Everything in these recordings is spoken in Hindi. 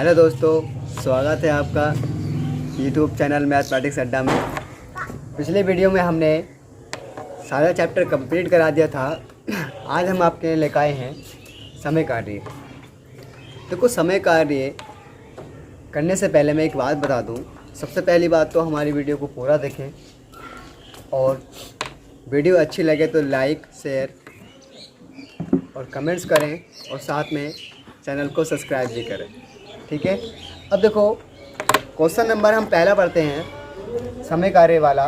हेलो दोस्तों, स्वागत है आपका यूट्यूब चैनल मैथमेटिक्स अड्डा में। पिछले वीडियो में हमने सारा चैप्टर कंप्लीट करा दिया था। आज हम आपके लिए लेकर आए हैं समय कार्य। देखो, समय कार्य करने से पहले मैं एक बात बता दूं। सबसे पहली बात तो हमारी वीडियो को पूरा देखें और वीडियो अच्छी लगे तो लाइक, शेयर और कमेंट्स करें और साथ में चैनल को सब्सक्राइब भी करें, ठीक है। अब देखो, क्वेश्चन नंबर हम पहला पढ़ते हैं, समय कार्य वाला।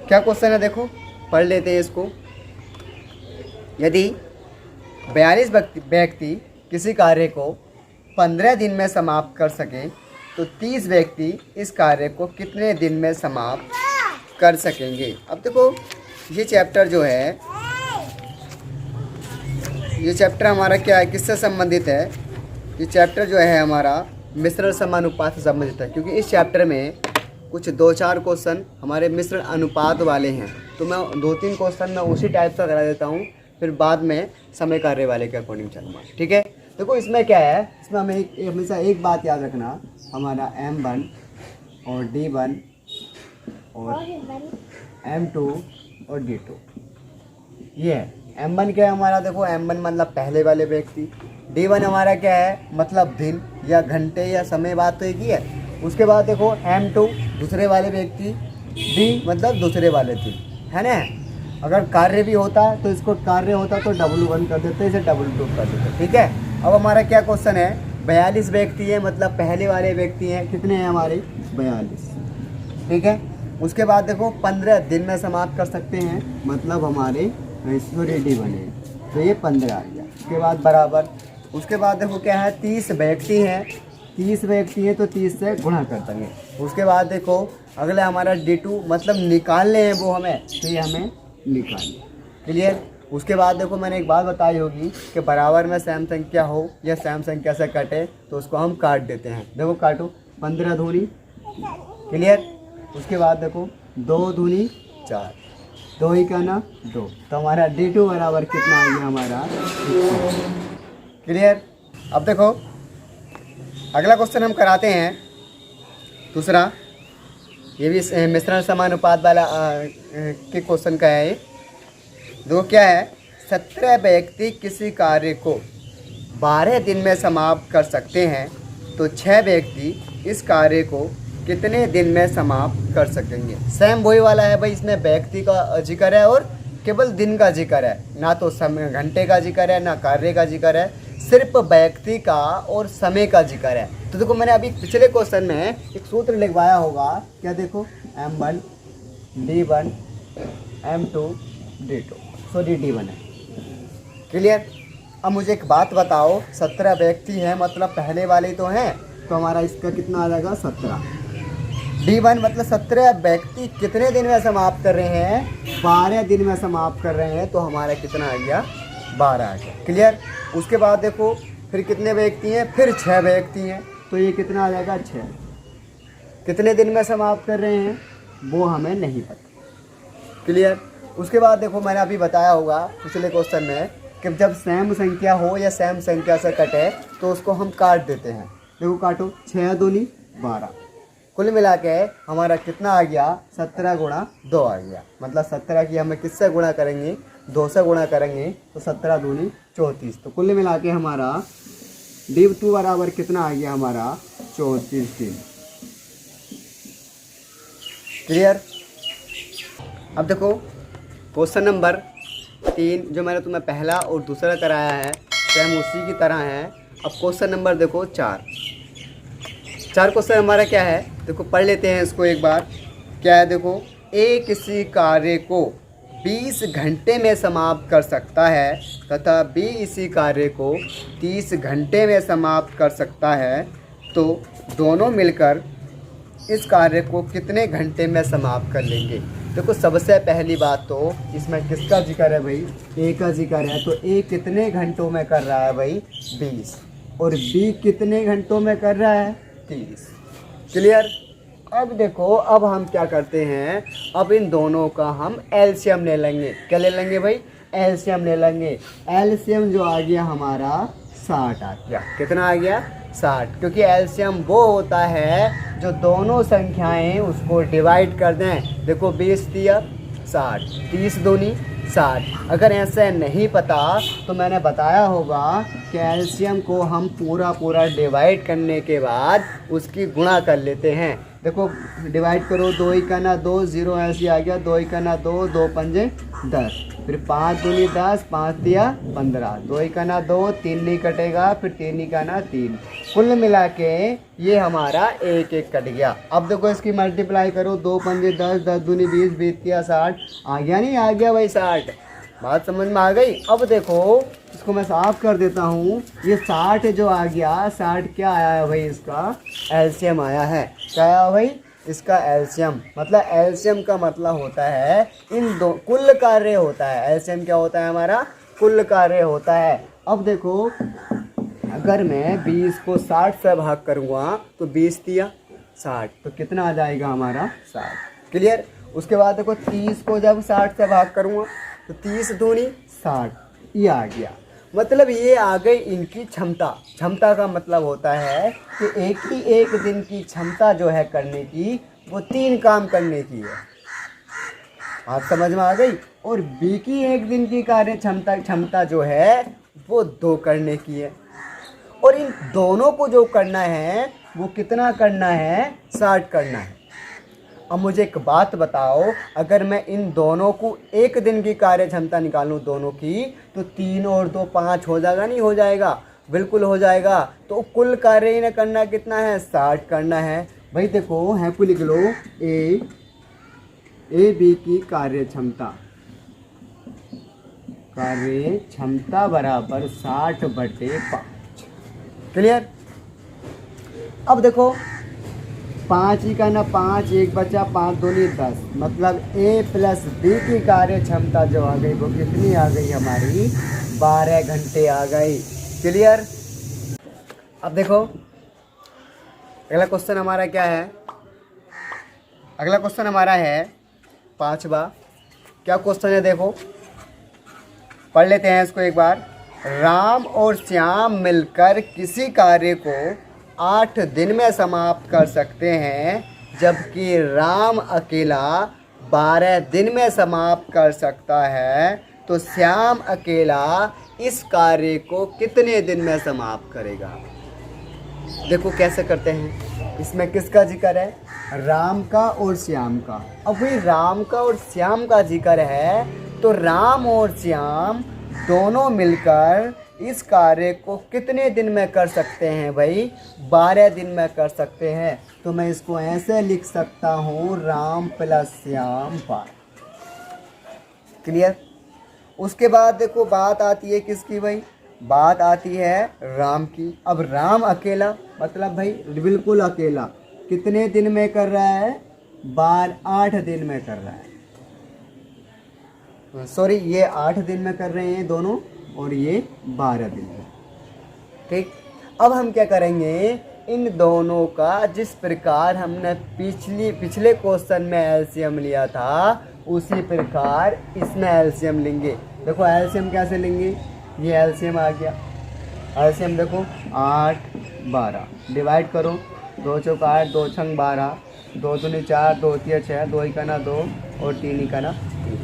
क्या क्वेश्चन है देखो, पढ़ लेते हैं इसको। यदि 42 व्यक्ति किसी कार्य को 15 दिन में समाप्त कर सकें तो 30 व्यक्ति इस कार्य को कितने दिन में समाप्त कर सकेंगे। अब देखो, ये चैप्टर जो है, ये चैप्टर हमारा क्या है, किससे संबंधित है। ये चैप्टर जो है हमारा मिश्रण समानुपात से संबंधित है, क्योंकि इस चैप्टर में कुछ 2-4 क्वेश्चन हमारे मिश्रण अनुपात वाले हैं। तो मैं 2-3 क्वेश्चन मैं उसी टाइप का करा देता हूँ, फिर बाद में समय कार्य वाले के अकॉर्डिंग चलूँगा, ठीक है। देखो, इसमें क्या है, इसमें हमें हमेशा एक बात याद रखना, हमारा M1 और D1 और M2 और D2 ये है। M1 क्या है हमारा, देखो M1 मतलब पहले वाले व्यक्ति, D1 हमारा क्या है, मतलब दिन या घंटे या समय, बात तो एक ही है। उसके बाद देखो M2 दूसरे वाले व्यक्ति, D मतलब दूसरे वाले दिन, है ना। अगर कार्य भी होता तो इसको कार्य होता तो W1 कर देते, इसे W2 कर देते, ठीक है। अब हमारा क्या क्वेश्चन है, 42 व्यक्ति है, मतलब पहले वाले व्यक्ति हैं, कितने हैं हमारे 42, ठीक है। उसके बाद देखो 15 दिन में समाप्त कर सकते हैं, मतलब हमारे D बने, तो ये 15 आ गया। उसके बाद बराबर, उसके बाद देखो क्या है, 30 व्यक्ति हैं, 30 व्यक्ति हैं तो 30 से गुणा कर देंगे। उसके बाद देखो अगला हमारा D2, मतलब निकालने हैं वो हमें, तो ये हमें निकालने, क्लियर। उसके बाद देखो, मैंने एक बात बताई होगी कि बराबर में सैम संख्या हो या सैम संख्या से कटे तो उसको हम काट देते हैं। देखो काटो, 15 दूनी, क्लियर। उसके बाद देखो 2 दूनी 4, 2 ही कहना 2, तो हमारा D2 बराबर कितना आ गया हमारा, क्लियर। अब देखो अगला क्वेश्चन हम कराते हैं दूसरा, ये भी मिश्रण समानुपात वाला के क्वेश्चन का है। देखो क्या है, 17 व्यक्ति किसी कार्य को 12 दिन में समाप्त कर सकते हैं तो 6 व्यक्ति इस कार्य को कितने दिन में समाप्त कर सकेंगे। सेम वही वाला है भाई, इसमें व्यक्ति का जिक्र है और केवल दिन का जिक्र है, ना तो समय घंटे का जिक्र है ना कार्य का जिक्र है, सिर्फ व्यक्ति का और समय का जिक्र है। तो देखो, मैंने अभी पिछले क्वेश्चन में एक सूत्र लिखवाया होगा, क्या देखो, M1 D1 M2 D2, sorry D1 है, क्लियर। अब मुझे एक बात बताओ, 17 व्यक्ति हैं, मतलब पहले वाले तो हैं, तो हमारा इसका कितना आ जाएगा 17। D1 मतलब 17 व्यक्ति कितने दिन में समाप्त कर रहे हैं, 12 दिन में समाप्त कर रहे हैं, तो हमारा कितना आ गया, 12 आ गया, क्लियर। उसके बाद देखो फिर कितने व्यक्ति हैं, फिर 6 व्यक्ति हैं, तो ये कितना आ जाएगा 6। कितने दिन में समाप्त कर रहे हैं वो हमें नहीं पता, क्लियर। उसके बाद देखो, मैंने अभी बताया होगा पिछले क्वेश्चन में कि जब सैम संख्या हो या सैम संख्या से कटे तो उसको हम काट देते हैं। देखो काटो, 6 दूनी 12, कुल मिला के हमारा कितना आ गया, 17 गुणा 2 आ गया। मतलब 17 की हमें किससे गुणा करेंगे, 2 से गुणा करेंगे, तो 17 दूनी 34, तो कुल मिला के हमारा D2 बराबर कितना आ गया हमारा 34 दिन, क्लियर। अब देखो क्वेश्चन नंबर 3 जो मैंने तुम्हें पहला और दूसरा कराया है, सेम उसी की तरह है। अब क्वेश्चन नंबर देखो 4 क्वेश्चन हमारा क्या है, देखो पढ़ लेते हैं इसको एक बार। क्या है देखो, A किसी कार्य को 20 घंटे में समाप्त कर सकता है तथा B इसी कार्य को 30 घंटे में समाप्त कर सकता है, तो दोनों मिलकर इस कार्य को कितने घंटे में समाप्त कर लेंगे। देखो, सबसे पहली बात तो इसमें किसका जिक्र है भाई, A का जिक्र है, तो A कितने घंटों में कर रहा है भाई 20, और B कितने घंटों में कर रहा है 30, क्लियर। अब देखो, अब हम क्या करते हैं, अब इन दोनों का हम एलसीएम ले लेंगे। क्या ले लेंगे भाई, एलसीएम ले लेंगे। एलसीएम जो आ गया हमारा 60 आ गया। कितना आ गया 60, क्योंकि एलसीएम वो होता है जो दोनों संख्याएं उसको डिवाइड कर दें। देखो 20 दिया 60, 30 दूनी 60। अगर ऐसे नहीं पता तो मैंने बताया होगा कि एलसीएम को हम पूरा डिवाइड करने के बाद उसकी गुणा कर लेते हैं। देखो डिवाइड करो, 2 ही करना 2, 0 ऐसे आ गया, 2 ही करना 2, 2 पंजे 10, फिर 5 दूनी 10, 5 दिया 15, 2 ही करना 2, 3 नहीं कटेगा, फिर 3 ही करना 3, कुल मिला के ये हमारा 1 1 कट गया। अब देखो इसकी मल्टीप्लाई करो, 2 पंजे 10, 10 दूनी 20, 20 किया 60, आ गया नहीं, आ गया भाई 60। बात समझ में आ गई। अब देखो इसको मैं साफ कर देता हूँ। ये 60 जो आ गया, 60 क्या आया है भाई, इसका एलसीएम आया है। क्या आया भाई, इसका एलसीएम। मतलब एलसीएम का मतलब होता है इन दो कुल कार्य होता है। एलसीएम क्या होता है हमारा, कुल कार्य होता है। अब देखो अगर मैं 20 को 60 से भाग करूँगा तो 20 दिया 60, तो कितना आ जाएगा हमारा 60। क्लियर। उसके बाद देखो 30 को जब 60 से भाग करूँगा तो 30 दूनी 60, ये आ गया। मतलब ये आ गई इनकी क्षमता। क्षमता का मतलब होता है कि एक दिन की क्षमता जो है करने की, वो 3 काम करने की है। आप समझ में आ गई। और बी की एक दिन की कार्य क्षमता जो है वो 2 करने की है। और इन दोनों को जो करना है वो कितना करना है, 60 करना है। अब मुझे एक बात बताओ, अगर मैं इन दोनों को एक दिन की कार्य क्षमता निकालूं दोनों की, तो 3 और 2 5 हो जाएगा, नहीं हो जाएगा, बिल्कुल हो जाएगा। तो कुल कार्य इन्हें करना कितना है, 60 करना है। भाई देखो है को लिख लो, ए बी की कार्य क्षमता बराबर 60/5। क्लियर। अब देखो 5 ही करना 5, 1 बचा, 5 दूनी 10, मतलब ए प्लस बी की कार्य क्षमता जो आ गई वो कितनी आ गई हमारी, 12 घंटे आ गई। क्लियर। अब देखो अगला क्वेश्चन हमारा क्या है, अगला क्वेश्चन हमारा है 5वां। क्या क्वेश्चन है देखो, पढ़ लेते हैं इसको एक बार। राम और श्याम मिलकर किसी कार्य को 8 दिन में समाप्त कर सकते हैं, जबकि राम अकेला 12 दिन में समाप्त कर सकता है, तो श्याम अकेला इस कार्य को कितने दिन में समाप्त करेगा। देखो कैसे करते हैं, इसमें किसका जिक्र है, राम का और श्याम का। अब भाई राम का और श्याम का जिक्र है, तो राम और श्याम दोनों मिलकर इस कार्य को कितने दिन में कर सकते हैं भाई, 12 दिन में कर सकते हैं। तो मैं इसको ऐसे लिख सकता हूँ, राम प्लस श्याम 12। क्लियर। उसके बाद देखो बात आती है किसकी भाई, बात आती है राम की। अब राम अकेला, मतलब भाई बिल्कुल अकेला, कितने दिन में कर रहा है, 8 दिन में कर रहा है। सॉरी, ये 8 दिन में कर रहे हैं दोनों, और ये 12 दिन में। ठीक। अब हम क्या करेंगे, इन दोनों का जिस प्रकार हमने पिछले क्वेश्चन में एलसीएम लिया था, उसी प्रकार इसमें एलसीएम लेंगे। देखो एलसीएम कैसे लेंगे, ये एलसीएम आ गया। एलसीएम देखो 8 12, डिवाइड करो, 2 चौक 8, 2 छंग 12, 2 दूनी 4, 2 तिया 6, 2 ही करना 2 और 3 ही करना 3।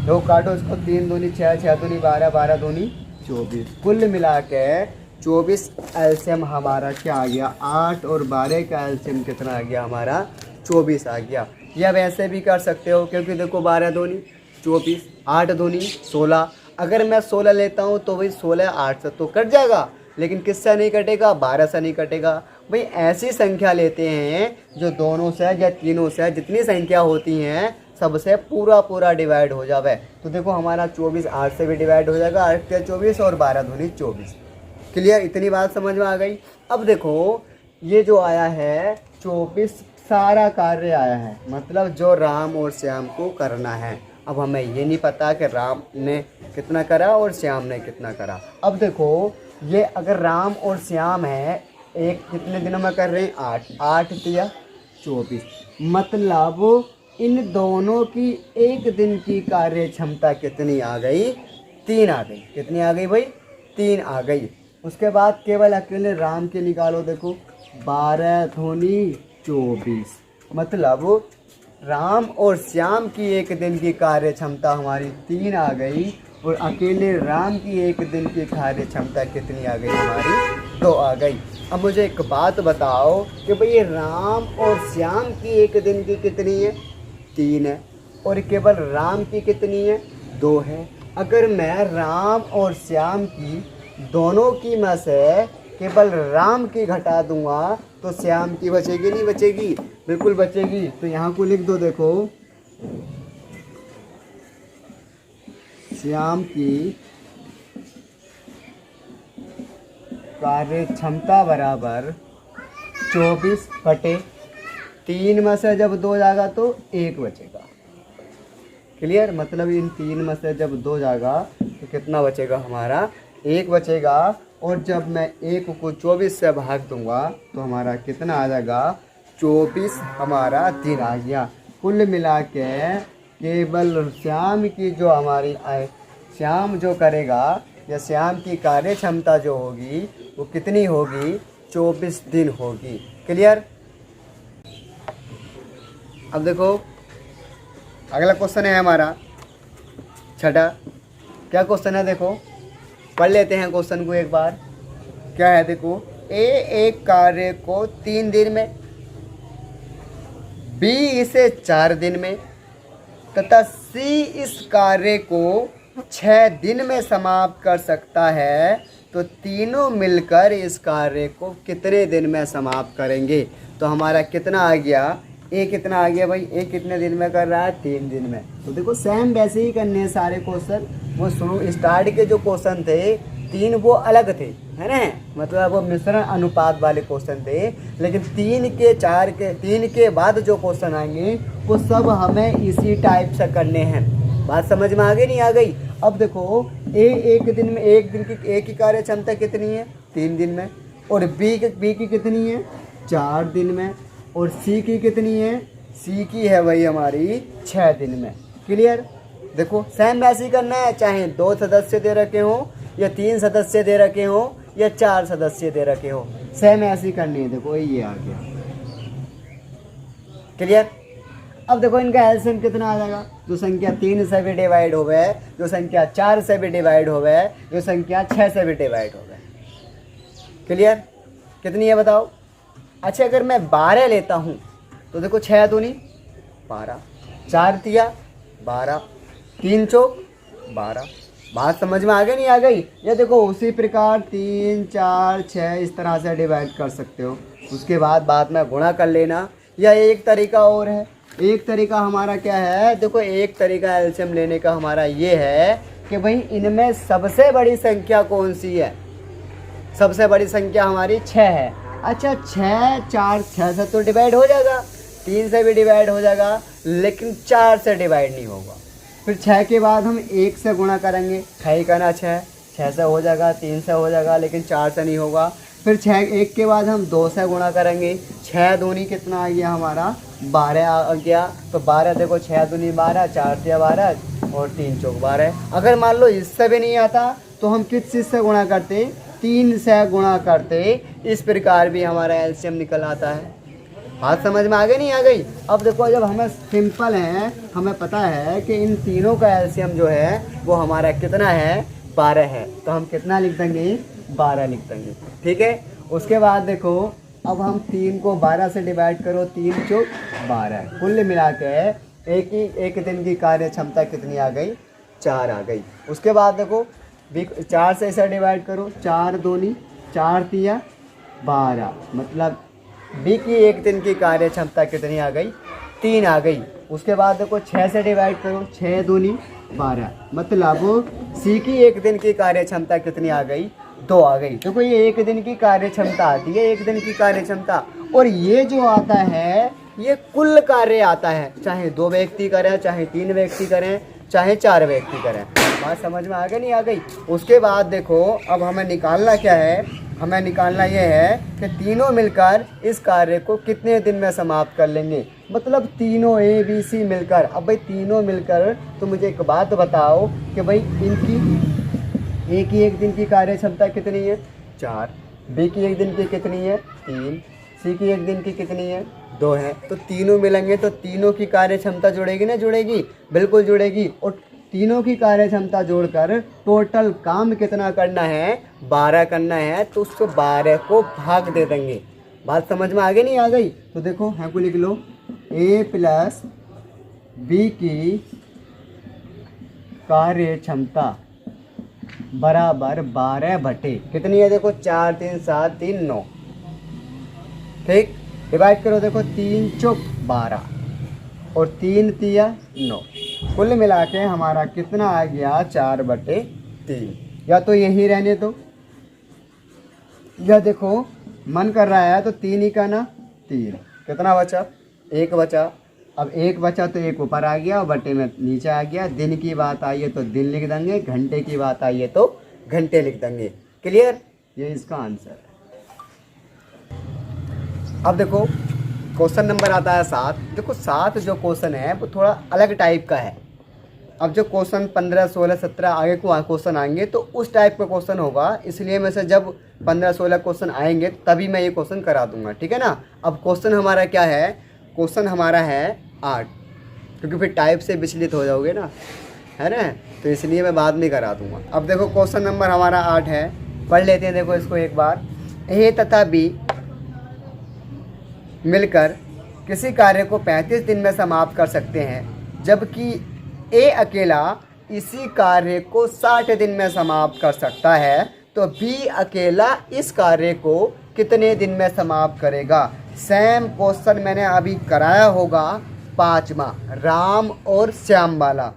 दो काटो इसको, 3 दूनी 6, 6 दूनी 12, 12 दूनी 24। कुल मिला के 24 एलसीएम हमारा क्या आ गया, 8 और 12 का एलसीएम कितना आ गया हमारा, 24 आ गया। या वैसे भी कर सकते हो, क्योंकि देखो 12 दूनी 24, 8 दूनी 16। अगर मैं 16 लेता हूँ तो भाई 16 8 से तो कट जाएगा, लेकिन किससे नहीं कटेगा, 12 से नहीं कटेगा। भाई ऐसी संख्या लेते हैं जो दोनों से या तीनों से, जितनी संख्या होती हैं सबसे पूरा डिवाइड हो जावे। तो देखो हमारा 24 8 से भी डिवाइड हो जाएगा, 8 के 24 और 12 दूनी 24। क्लियर, इतनी बात समझ में आ गई। अब देखो ये जो आया है 24 सारा कार्य आया है, मतलब जो राम और श्याम को करना है। अब हमें ये नहीं पता कि राम ने कितना करा और श्याम ने कितना करा। अब देखो ये अगर राम और श्याम है, एक कितने दिनों में कर रहे हैं, 8, 8 दिया 24, मतलब इन दोनों की एक दिन की कार्य क्षमता कितनी आ गई, 3 आ गई। कितनी आ गई भाई, 3 आ गई। उसके बाद केवल अकेले राम के निकालो, देखो 12 दूनी 24, मतलब राम और श्याम की एक दिन की कार्य क्षमता हमारी 3 आ गई, और अकेले राम की एक दिन की कार्य क्षमता कितनी आ गई हमारी, 2 आ गई। अब मुझे एक बात बताओ कि भाई ये राम और श्याम की एक दिन की कितनी है, 3 है, और केवल राम की कितनी है, 2 है। अगर मैं राम और श्याम की दोनों की में से केवल राम की घटा दूंगा तो श्याम की बचेगी नहीं बचेगी, बिल्कुल बचेगी। तो यहाँ को लिख दो, देखो श्याम की कार्य क्षमता बराबर 24 बटे 3 में से जब 2 जाएगा तो 1 बचेगा। क्लियर, मतलब इन 3 में से जब 2 जाएगा तो कितना बचेगा हमारा, 1 बचेगा। और जब मैं 1 को 24 से भाग दूंगा तो हमारा कितना आ जाएगा, 24 हमारा दिन आ गया। कुल मिला के केवल श्याम की जो हमारी श्याम जो करेगा या श्याम की कार्य क्षमता जो होगी वो कितनी होगी, 24 दिन होगी। क्लियर। अब देखो अगला क्वेश्चन है हमारा छठा। क्या क्वेश्चन है, देखो पढ़ लेते हैं क्वेश्चन को एक बार। क्या है, देखो ए एक कार्य को 3 दिन में, बी इसे 4 दिन में तथा सी इस कार्य को 6 दिन में समाप्त कर सकता है, तो तीनों मिलकर इस कार्य को कितने दिन में समाप्त करेंगे। तो हमारा कितना आ गया, ए कितना आ गया भाई, ए कितने दिन में कर रहा है, 3 दिन में। तो देखो सेम वैसे ही करने हैं सारे क्वेश्चन। वो शुरू स्टार्ट के जो क्वेश्चन थे 3 वो अलग थे, है ना, मतलब वो मिश्रण अनुपात वाले क्वेश्चन थे। लेकिन 3 के 4 के 3 के बाद जो क्वेश्चन आएंगे वो सब हमें इसी टाइप से करने हैं। बात समझ में आ गई नहीं आ गई। अब देखो ए एक दिन में, एक दिन की एक की कार्य क्षमता कितनी है, 3 दिन में, और बी की कितनी है, 4 दिन में, और सी की कितनी है, सी की है वही हमारी 6 दिन में। क्लियर। देखो सेम वैसे ही करना है, चाहे 2 सदस्य दे रखे हो या 3 सदस्य दे रखे हो या 4 सदस्य दे रखे हो, सेम ऐसे ही करनी है। देखो ये आ गया। क्लियर। अब देखो इनका एलसीएम कितना आ जाएगा, जो संख्या 3 से भी डिवाइड हो गए, जो संख्या 4 से भी डिवाइड हो गए, जो संख्या 6 से भी डिवाइड हो गए। क्लियर। कितनी है बताओ। अच्छा अगर मैं 12 लेता हूँ तो देखो 6 दूनी 12, 4 तिया 12, 3 चौक 12। बात समझ में आ गई नहीं आ गई। ये देखो उसी प्रकार 3 4 6 इस तरह से डिवाइड कर सकते हो। उसके बाद में गुणा कर लेना। या एक तरीका और है, एक तरीका हमारा क्या है, देखो एक तरीका एलसीएम लेने का हमारा ये है कि भाई इनमें सबसे बड़ी संख्या कौन सी है। सबसे बड़ी संख्या हमारी 6 है। अच्छा 6 4 6 से तो डिवाइड हो जाएगा, 3 से भी डिवाइड हो जाएगा, लेकिन 4 से डिवाइड नहीं होगा। फिर 6 के बाद हम 1 से गुणा करेंगे, 6 का ना 6 से हो जाएगा, 3 से हो जाएगा, लेकिन 4 से नहीं होगा। फिर 1 के बाद हम 2 से गुणा करेंगे, 6 दूनी कितना आ गया हमारा 12 आ गया। तो 12 देखो 6 दूनी 12, 4 से 12 और 3 चौक 12। अगर मान लो इससे भी नहीं आता तो हम किस चीज़ से गुणा करते, 3 से गुणा करते। इस प्रकार भी हमारा एलसीएम निकल आता है। बात समझ में आ गई नहीं आ गई। अब देखो जब हमें सिंपल है, हमें पता है कि इन तीनों का एलसीएम जो है वो हमारा कितना है, 12 है, तो हम कितना लिख देंगे, 12 लिख देंगे। ठीक है। उसके बाद देखो अब हम 3 को 12 से डिवाइड करो, 3 चौक 12। कुल मिला के एक दिन की कार्य क्षमता कितनी आ गई, 4 आ गई। उसके बाद देखो 4 से इसे डिवाइड करो, 4 दूनी 4 तिया 12, मतलब बी की एक दिन की कार्य क्षमता कितनी आ गई, 3 आ गई। उसके बाद देखो 6 से डिवाइड करो, 6 दूनी 12, मतलब सी की एक दिन की कार्य क्षमता कितनी आ गई, 2 आ गई। देखो ये एक दिन की कार्य क्षमता आती है, एक दिन की कार्य क्षमता। और ये जो आता है ये कुल कार्य आता है, चाहे 2 व्यक्ति करें, चाहे 3 व्यक्ति करें, चाहे 4 व्यक्ति करें। बात समझ में आ गई नहीं आ गई। उसके बाद देखो अब हमें निकालना क्या है, हमें निकालना ये है कि तीनों मिलकर इस कार्य को कितने दिन में समाप्त कर लेंगे, मतलब तीनों ए बी सी मिलकर। अब भाई तीनों मिलकर तो मुझे एक बात बताओ कि भाई इनकी एक ही एक दिन की कार्य क्षमता कितनी है, 4, बी की एक दिन की कितनी है 3, सी की एक दिन की कितनी है 2 है। तो तीनों मिलेंगे तो तीनों की कार्य क्षमता जुड़ेगी ना जुड़ेगी, बिल्कुल जुड़ेगी। और तीनों की कार्य क्षमता जोड़कर टोटल काम कितना करना है 12 करना है, तो उसको 12 को भाग दे देंगे। बात समझ में आगे नहीं आ गई? तो देखो यहाँ को लिख लो ए प्लस बी की कार्य क्षमता बराबर 12 बटे कितनी है, देखो 4 3 7 3 9, ठीक। डिवाइड करो, देखो 3 चौक 12 और 3 तिया 9, कुल मिला के हमारा कितना आ गया 4 बटे 3। या तो यही रहने दो, या देखो मन कर रहा है तो 3 ही का ना 3, कितना बचा 1 बचा। अब 1 बचा तो 1 ऊपर आ गया और बटे में नीचे आ गया। दिन की बात आई है तो दिन लिख देंगे, घंटे की बात आई है तो घंटे लिख देंगे। क्लियर? ये इसका आंसर है। अब देखो क्वेश्चन नंबर आता है 7। देखो 7 जो क्वेश्चन है वो थोड़ा अलग टाइप का है। अब जो क्वेश्चन 15 16 17 आगे को क्वेश्चन आएंगे तो उस टाइप का क्वेश्चन होगा, इसलिए मैं से जब 15 16 क्वेश्चन आएंगे तभी मैं ये क्वेश्चन करा दूंगा, ठीक है ना। अब क्वेश्चन हमारा क्या है, क्वेश्चन हमारा है 8, क्योंकि फिर टाइप से विचलित हो जाओगे ना, है ना, तो इसलिए मैं बाद में करा दूंगा। अब देखो क्वेश्चन नंबर हमारा 8 है, पढ़ लेते हैं। देखो इसको एक बार, ए तथा बी मिलकर किसी कार्य को 35 दिन में समाप्त कर सकते हैं, जबकि ए अकेला इसी कार्य को 60 दिन में समाप्त कर सकता है, तो बी अकेला इस कार्य को कितने दिन में समाप्त करेगा। सेम क्वेश्चन मैंने अभी कराया होगा 5वां, राम और श्याम वाला,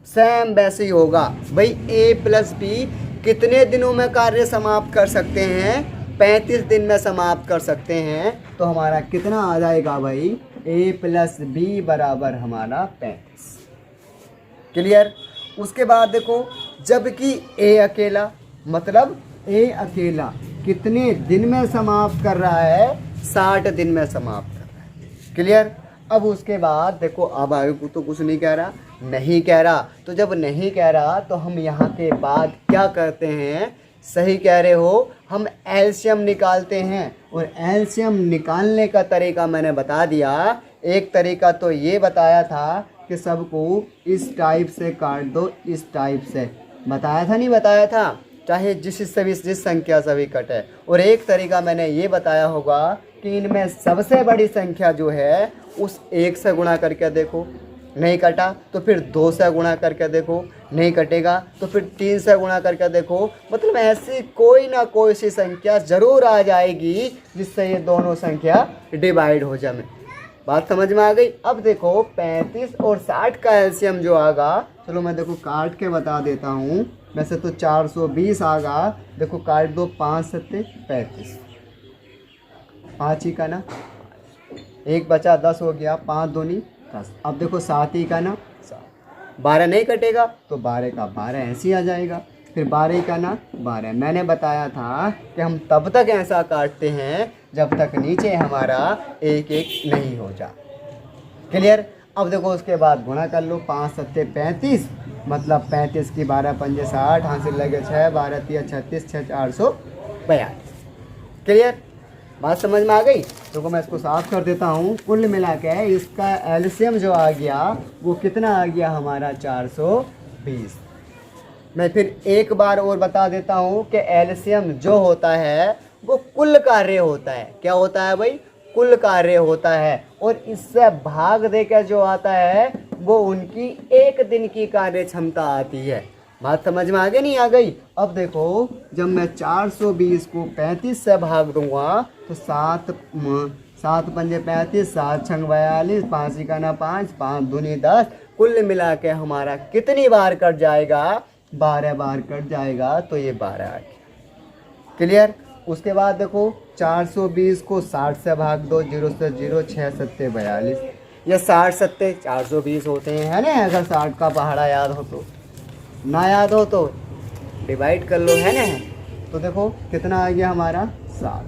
सेम वैसे ही होगा भाई। ए प्लस बी कितने दिनों में कार्य समाप्त कर सकते हैं, 35 दिन में समाप्त कर सकते हैं। तो हमारा कितना आ जाएगा भाई, ए प्लस बी बराबर हमारा 35। क्लियर? उसके बाद देखो, जबकि ए अकेला, मतलब ए अकेला कितने दिन में समाप्त कर रहा है, 60 दिन में समाप्त कर रहा है। क्लियर? अब उसके बाद देखो, अब आगे को तो कुछ नहीं कह रहा, नहीं कह रहा, तो जब नहीं कह रहा तो हम यहाँ के बाद क्या करते हैं, सही कह रहे हो, हम एलसीएम निकालते हैं। और एलसीएम निकालने का तरीका मैंने बता दिया। एक तरीका तो ये बताया था कि सबको इस टाइप से काट दो, इस टाइप से बताया था, नहीं बताया था, चाहे जिस से भी जिस संख्या से भी कटे। और एक तरीका मैंने ये बताया होगा कि इनमें सबसे बड़ी संख्या जो है उस 1 से गुणा करके देखो, नहीं कटा तो फिर 2 से गुणा करके देखो, नहीं कटेगा तो फिर 3 से गुणा करके देखो। मतलब ऐसी कोई ना कोई सी संख्या ज़रूर आ जाएगी जिससे ये दोनों संख्या डिवाइड हो जाए। बात समझ में आ गई? अब देखो 35 और 60 का एलसीएम जो आगा, चलो मैं देखो काट के बता देता हूँ। वैसे तो 420 आगा, देखो काट दो, 5 7 35, 5 ही का ना, 1 बचा 10 हो गया, 5 दूनी 10। अब देखो 7 ही का ना 7, 12 नहीं कटेगा तो 12 का 12 ऐसे ही आ जाएगा। फिर 12 का ना 12। मैंने बताया था कि हम तब तक ऐसा काटते हैं जब तक नीचे हमारा 1 1 नहीं हो जा। क्लियर? अब देखो उसके बाद गुणा कर लो, 5 7 35, मतलब 35 की 12 पंजे 60, हासिल लगे 6, 12 3 36, 6 442। क्लियर? बात समझ में आ गई? तो मैं इसको साफ कर देता हूँ। कुल मिला के इसका एलसीएम जो आ गया वो कितना आ गया हमारा 420। मैं फिर एक बार और बता देता हूँ कि एलसीएम जो होता है वो कुल कार्य होता है। क्या होता है भाई? कुल कार्य होता है। और इससे भाग देकर जो आता है वो उनकी एक दिन की कार्य क्षमता आती है। बात समझ में आ गई नहीं आ गई? अब देखो जब मैं 420 को 35 से भाग दूंगा तो 7 पंजे 35, 7 छंग 42, 5 का ना 5, 5 दूनी 10, कुल मिला के हमारा कितनी बार कट जाएगा? 12 बार कट जाएगा। तो ये 12 आ गया। क्लियर? उसके बाद देखो 420 को 60 से भाग दो, 0 से 0, 6 7 42, या 60 7 420 होते हैं, है ना। अगर 60 का पहाड़ा याद हो तो, ना याद हो तो डिवाइड कर लो, है ना। तो देखो कितना आ गया हमारा 7।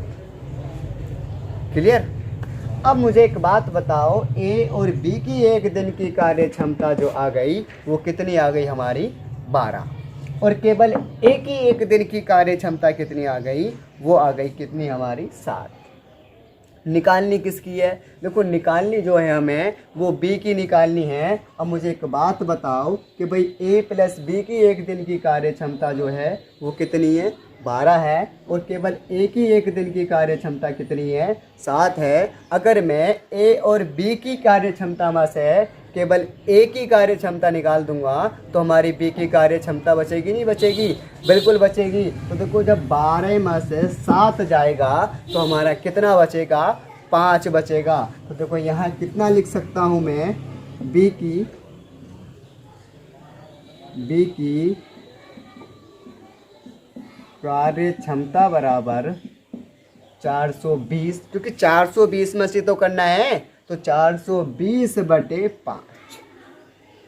क्लियर? अब मुझे एक बात बताओ, ए और बी की एक दिन की कार्य क्षमता जो आ गई वो कितनी आ गई हमारी? 12। और केवल एक ही एक दिन की कार्य क्षमता कितनी आ गई, वो आ गई कितनी हमारी 7। निकालनी किसकी है, देखो निकालनी जो है हमें वो बी की निकालनी है। अब मुझे एक बात बताओ कि भाई ए प्लस बी की एक दिन की कार्य क्षमता जो है वो कितनी है, 12 है, और केवल ए की एक दिन की कार्य क्षमता कितनी है, 7 है। अगर मैं ए और बी की कार्य क्षमता में से केवल ए की कार्य क्षमता निकाल दूंगा तो हमारी बी की कार्य क्षमता बचेगी नहीं बचेगी, बिल्कुल बचेगी। तो देखो जब 12 में से 7 जाएगा तो हमारा कितना बचेगा, 5 बचेगा। तो देखो यहाँ कितना लिख सकता हूँ मैं, बी की कार्य क्षमता बराबर 420, क्योंकि 420 में से तो करना है तो 420/5।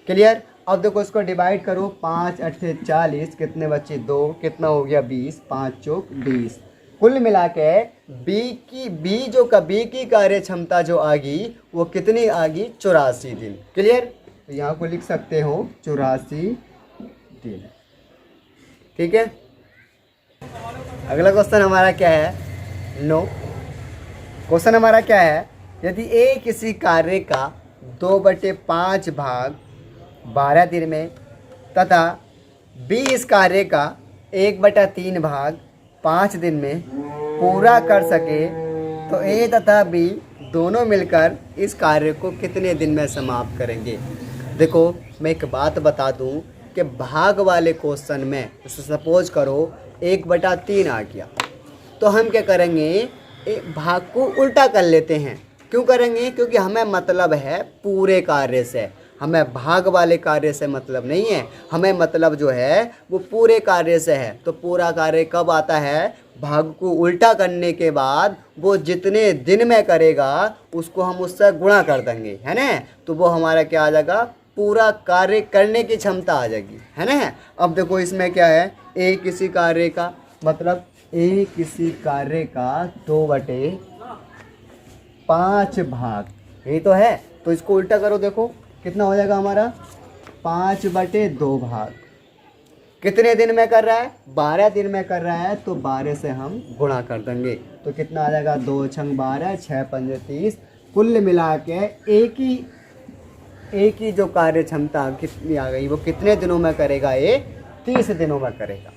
क्लियर। अब देखो इसको डिवाइड करो, 5 8 40, कितने बच्चे 2, कितना हो गया 20, 5 चौक 20। कुल मिला के बी की कार्य क्षमता जो आ गई वो कितनी आ गई, 84 दिन। क्लियर। तो यहाँ को लिख सकते हो 84 दिन। ठीक है। अगला क्वेश्चन हमारा क्या है, 9। क्वेश्चन हमारा क्या है, यदि ए किसी कार्य का 2/5 भाग 12 दिन में तथा बी इस कार्य का 1/3 भाग 5 दिन में पूरा कर सके तो ए तथा बी दोनों मिलकर इस कार्य को कितने दिन में समाप्त करेंगे। देखो मैं एक बात बता दूं कि भाग वाले क्वेश्चन में सपोज करो 1/3 आ गया तो हम क्या करेंगे, एक भाग को उल्टा कर लेते हैं। क्यों करेंगे, क्योंकि हमें मतलब है पूरे कार्य से, हमें भाग वाले कार्य से मतलब नहीं है, हमें मतलब जो है वो पूरे कार्य से है। तो पूरा कार्य कब आता है, भाग को उल्टा करने के बाद वो जितने दिन में करेगा उसको हम उससे गुणा कर देंगे, है ना। तो वो हमारा क्या आ जाएगा, पूरा कार्य करने की क्षमता आ जाएगी, है ना। अब देखो इसमें क्या है, ए किसी कार्य का मतलब ए किसी कार्य का 2/5 भाग, ये तो है। तो इसको उल्टा करो, देखो कितना हो जाएगा हमारा, 5/2 भाग। कितने दिन में कर रहा है, 12 दिन में कर रहा है, तो 12 से हम गुणा कर देंगे तो कितना आ जाएगा, 2 छंग 12, 6 पंजे 30। कुल मिला के एक ही जो कार्य क्षमता कितनी आ गई, वो कितने दिनों में करेगा, ये 30 दिनों में करेगा।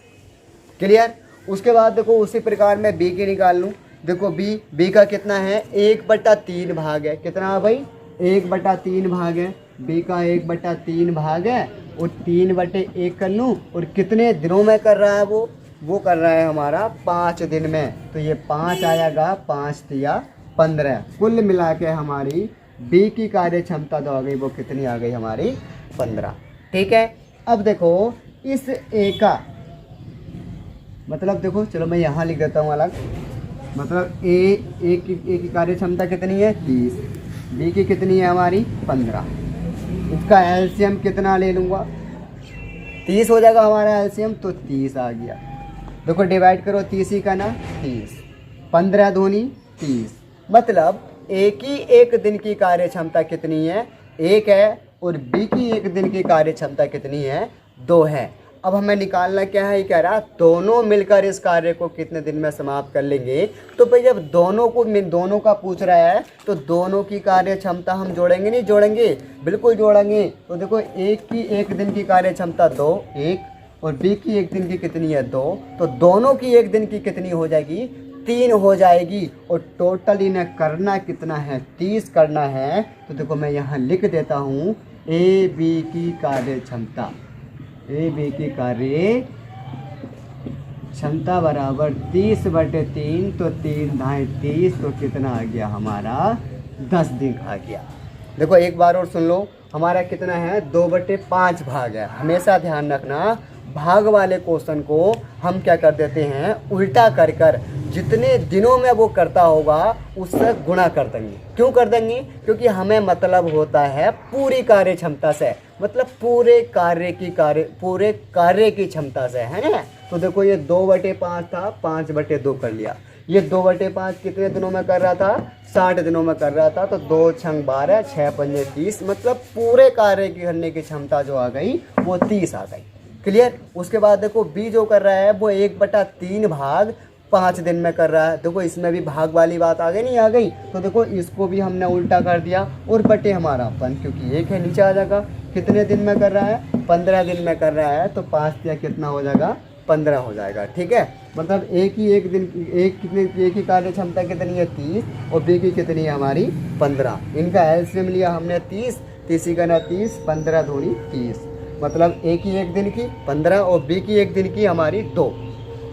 क्लियर। उसके बाद देखो उसी प्रकार मैं बी की निकाल लूँ। देखो बी का कितना है, 1/3 भाग है। कितना है भाई, 1/3 भाग है। बी का 1/3 भाग है और 3/1 कर लूँ, और कितने दिनों में कर रहा है वो कर रहा है हमारा 5 दिन में। तो ये 5 आएगा, 5 तिया 15। कुल मिला के हमारी बी की कार्य क्षमता तो आ गई, वो कितनी आ गई हमारी, 15। ठीक है। अब देखो इस ए का मतलब, देखो चलो मैं यहाँ लिख देता हूँ अलग। मतलब ए की कार्य क्षमता कितनी है, 30। बी की कितनी है हमारी, 15। इसका एलसीएम कितना ले लूँगा, 30 हो जाएगा हमारा एलसीएम, तो 30 आ गया। देखो डिवाइड करो 30 ही का ना, 30, 15 दूनी 30। मतलब ए की एक दिन की कार्य क्षमता कितनी है, 1 है, और बी की एक दिन की कार्य क्षमता कितनी है, 2 है। अब हमें निकालना क्या है, कह रहा दोनों मिलकर इस कार्य को कितने दिन में समाप्त कर लेंगे। तो भाई जब दोनों का पूछ रहा है तो दोनों की कार्य क्षमता हम जोड़ेंगे नहीं जोड़ेंगे, बिल्कुल जोड़ेंगे। तो देखो एक की एक दिन की कार्य क्षमता 2, 1, और बी की एक दिन की कितनी है, 2। तो दोनों की एक दिन की कितनी हो जाएगी, 3 हो जाएगी। और टोटल इन्हें करना कितना है, 30 करना है। तो देखो मैं यहाँ लिख देता हूँ, ए बी की कार्य क्षमता, ए बी की कार्य क्षमता बराबर 30/3, तो 3 ढाई 30, तो कितना आ गया हमारा, 10 दिन आ गया। देखो एक बार और सुन लो, हमारा कितना है, 2/5 भाग है। हमेशा ध्यान रखना, भाग वाले क्वेश्चन को हम क्या कर देते हैं, उल्टा कर जितने दिनों में वो करता होगा उससे गुणा कर देंगे। क्यों कर देंगे, क्योंकि हमें मतलब होता है पूरी कार्य क्षमता से, मतलब पूरे कार्य की क्षमता से, है ना। तो देखो ये 2/5 था, 5/2 कर लिया। ये 2/5 कितने दिनों में कर रहा था, 60 दिनों में कर रहा था। तो 2 छंग 12, 6 पंजे 30, मतलब पूरे कार्य की करने की क्षमता जो आ गई वो 30 आ गई। क्लियर। उसके बाद देखो बी जो कर रहा है वो 1/3 भाग 5 दिन में कर रहा है। देखो इसमें भी भाग वाली बात आ गई, नहीं आ गई? तो देखो इसको भी हमने उल्टा कर दिया और बटे हमारा अपन, क्योंकि 1 है नीचे आ जाएगा। कितने दिन में कर रहा है? 15 दिन में कर रहा है, तो 5 या कितना हो जाएगा? 15 हो जाएगा। ठीक है, मतलब एक ही कार्य क्षमता कितनी है? 30, और बी की कितनी है हमारी? 15। इनका एलसीएम लिया हमने 30, 30 का ना 30, 15 दूनी 30, मतलब एक दिन की 15 और बी की 1 दिन की हमारी 2।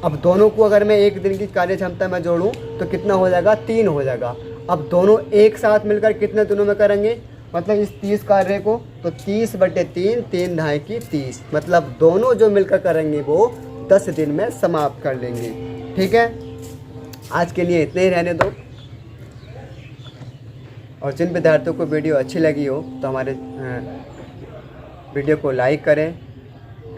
अब दोनों को अगर मैं 1 दिन की कार्य क्षमता में जोड़ूं तो कितना हो जाएगा? 3 हो जाएगा। अब दोनों एक साथ मिलकर कितने दिनों में करेंगे? मतलब इस 30 कार्य को, तो 30/3, 3 ढाई की 30, मतलब दोनों जो मिलकर करेंगे वो 10 दिन में समाप्त कर लेंगे। ठीक है, आज के लिए इतने ही रहने दो। और जिन विद्यार्थियों को वीडियो अच्छी लगी हो तो हमारे वीडियो को लाइक करें,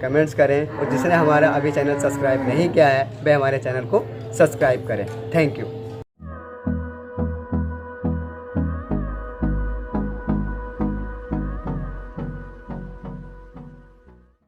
कमेंट्स करें, और जिसने हमारा अभी चैनल सब्सक्राइब नहीं किया है वह हमारे चैनल को सब्सक्राइब करें। Thank you.